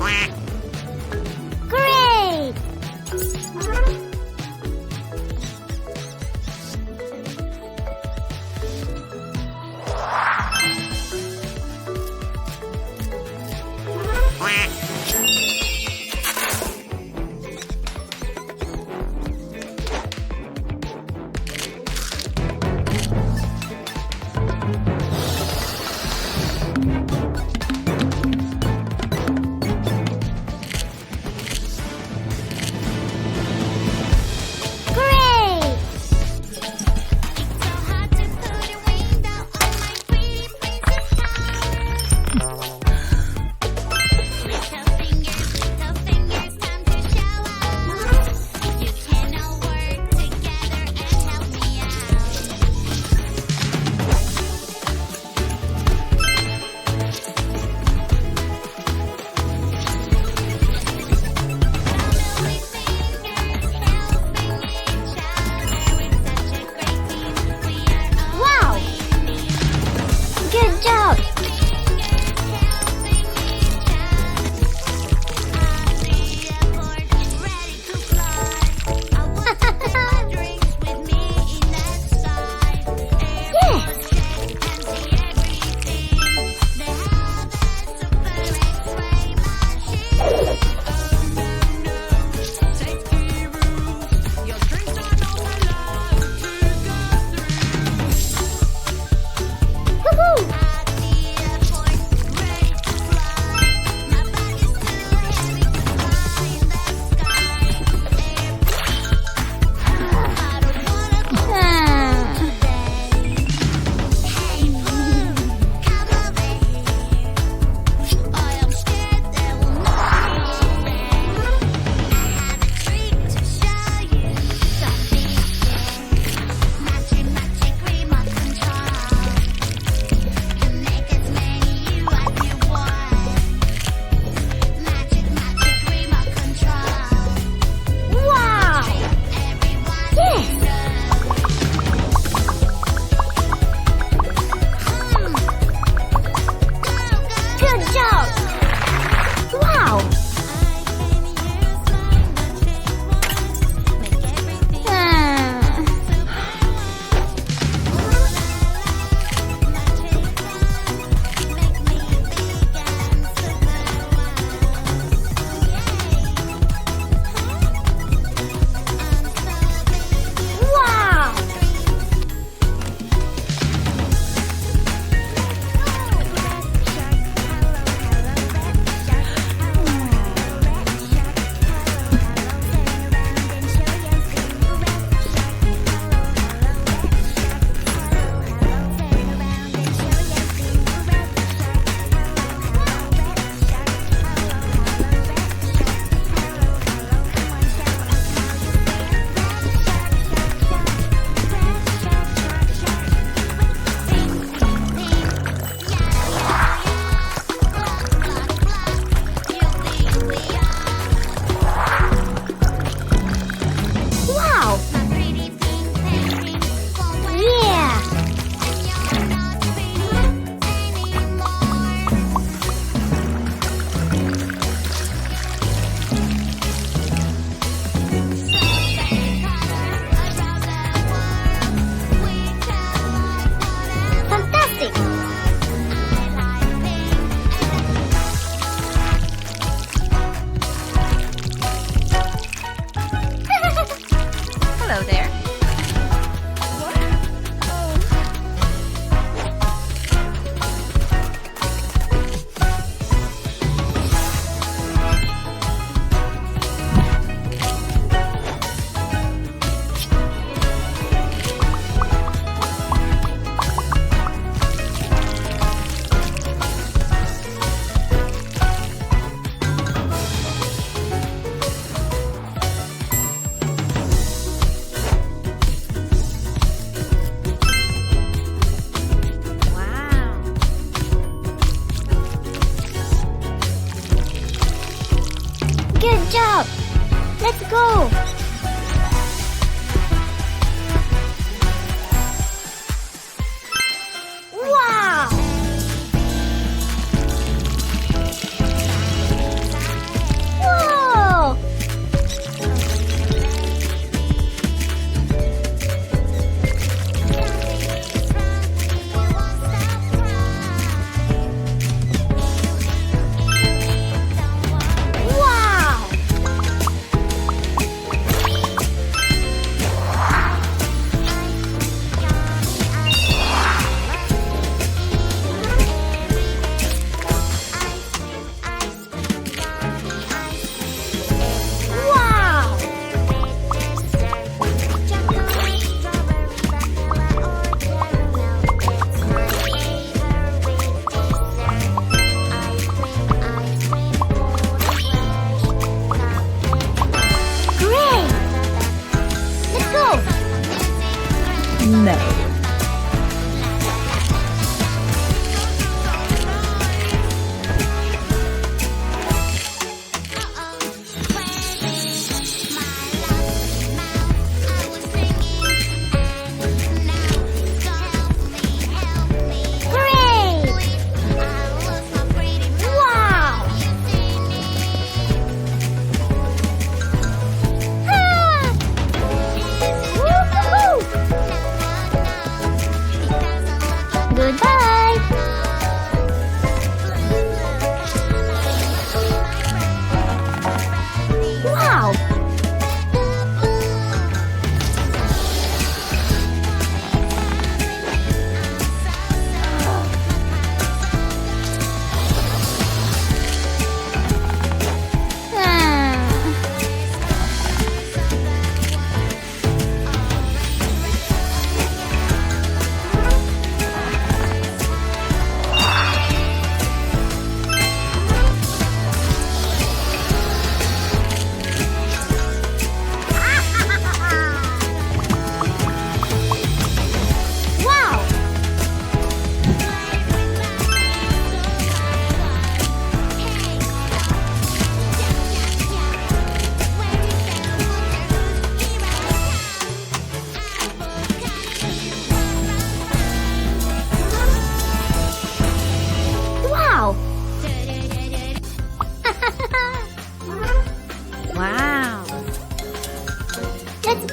Great! Good job! Let's go! Wow!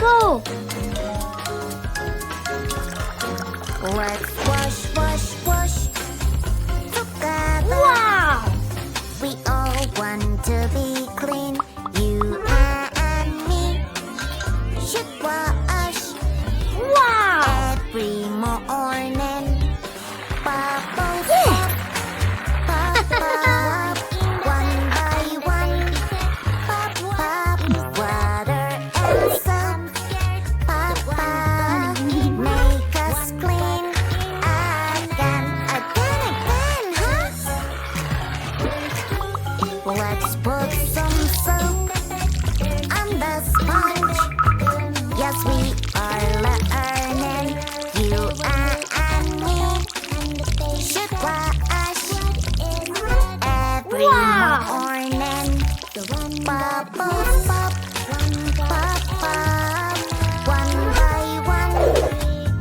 go. Let's wash, wash, wash together. Wow! We all want to be clean. You and me should wash Wow! every morning. Bubbles Yeah. pop, pop, one by one. Pop, pop, water and soap. Pop, pop, make us clean. Again, huh? Let's put some soap on the sponge. Yes, we are learning. You and me should wash every Wow. morning. Bubbles pop, pop, pop, one by one.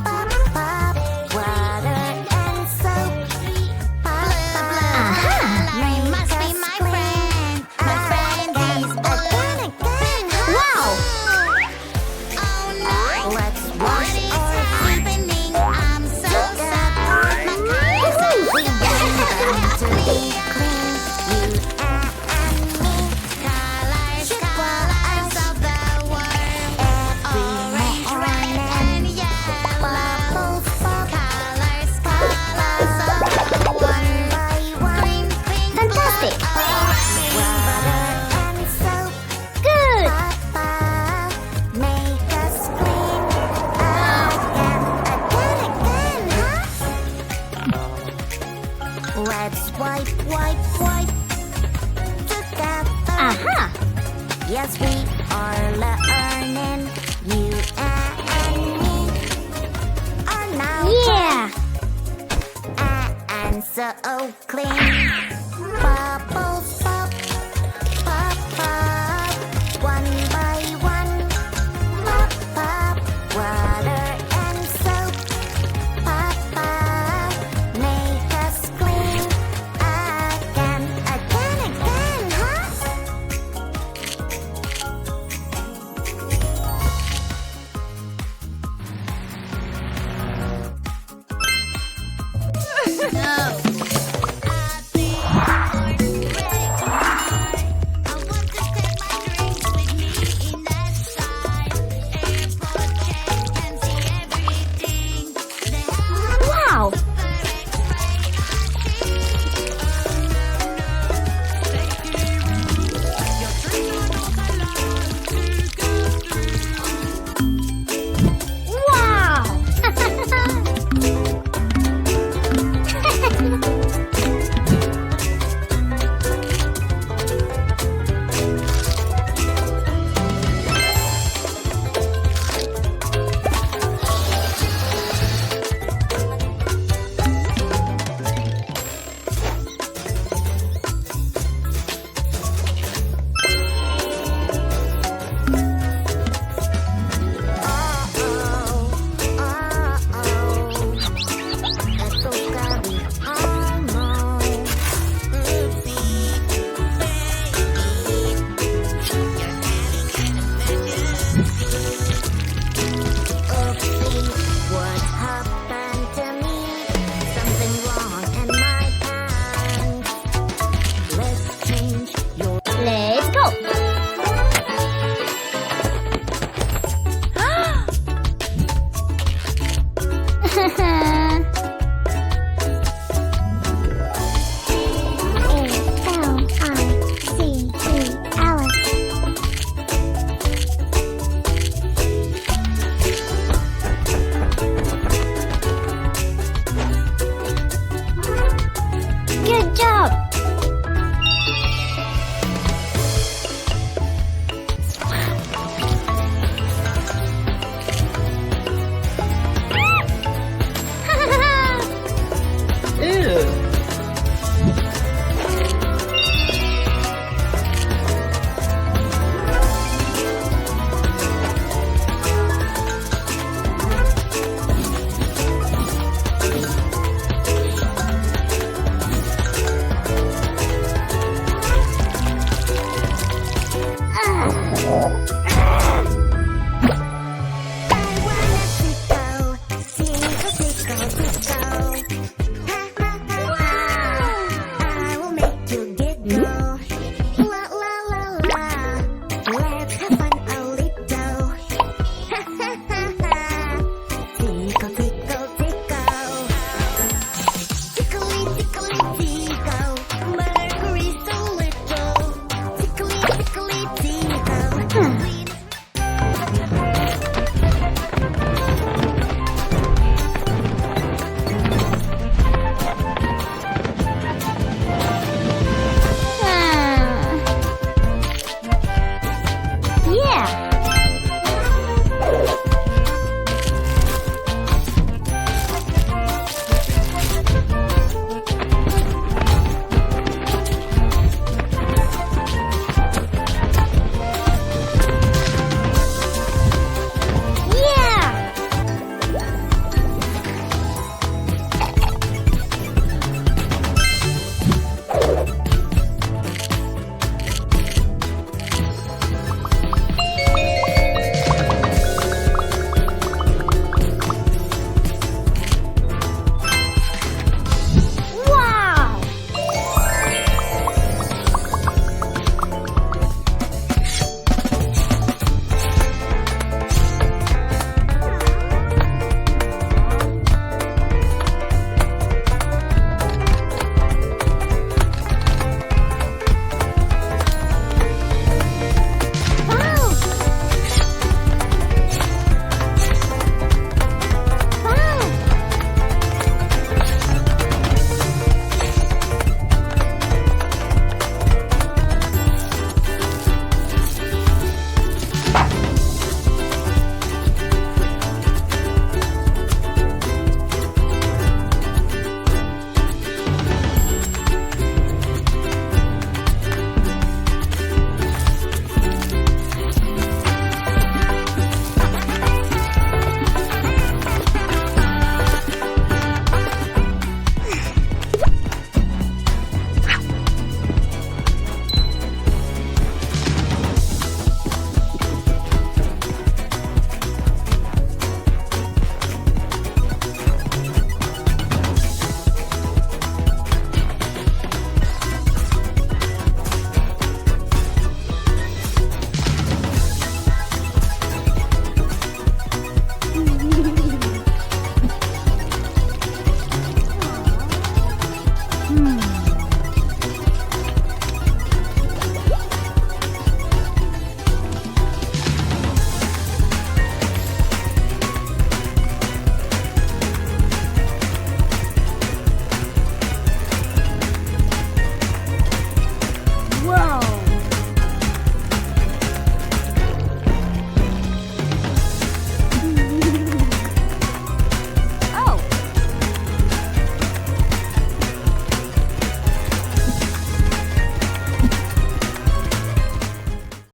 Pop, pop, water and soap. Pop, pop, Rain must be my friend. My friend is again, huh? Wow! Oh no! Let's wash our happening? I'm so sad. My colors are we want to be clean. You and me. Colors, colors of the world. Orange, red, and yellow. Bubbles pop. Colors, colors of the world. Green, pink, Fantastic. blue, orange. Water and soap. Good! Papa, make us clean again, huh? Let's wipe, wipe, wipe together. Aha! Yes, we are learning. You and me are now Yeah! and so clean. Bubbles pop, pop, pop, one by one. Pop, pop, water and soap. Pop, pop, make us clean again, huh? Wow! Wow! What happened to me? Something wrong in my pants. Let's change your Let's go! Good job! Oh.